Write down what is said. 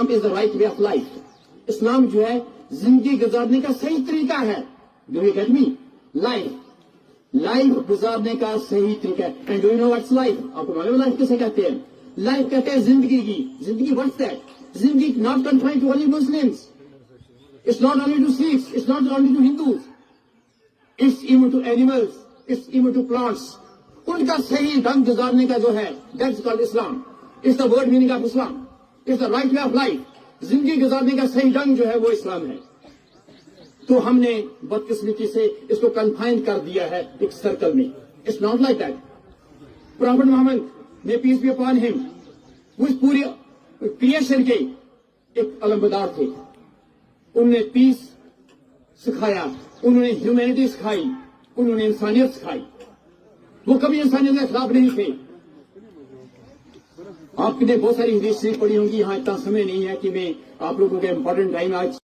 Islam is the right way of life. Islam जो है जिंदगी गुजारने का सही तरीका है. Do you get me? Life गुजारने का सही तरीका है. And do you know what's life? आपको मालूम है लाइफ किसे कहते हैं? लाइफ कहते हैं जिंदगी की. जिंदगी what's that? जिंदगी not confined to only Muslims. It's not only to Sikhs. It's not only to Hindus. It's even to animals. It's even to plants. उनका सही ढंग गुजारने का जो है, that's called Islam. It's the word meaning of Islam. It's the right way of life. जिंदगी गुजारने का सही ढंग जो है वो इस्लाम है. तो हमने बदकिस्मती से इसको कन्फाइन कर दिया है एक सर्कल में. It's not like that. Prophet Muhammad, may peace be upon him, वो इस पूरी क्रिएशन के एक अलमबदार थे. उन्होंने पीस सिखाया, उन्होंने ह्यूमैनिटी सिखाई, उन्होंने इंसानियत सिखाई. वो कभी इंसानियत के खिलाफ नहीं थे. आपने बहुत सारी हिस्ट्री पढ़ी होंगी. यहाँ इतना समय नहीं है कि मैं आप लोगों के इंपॉर्टेंट टाइम आज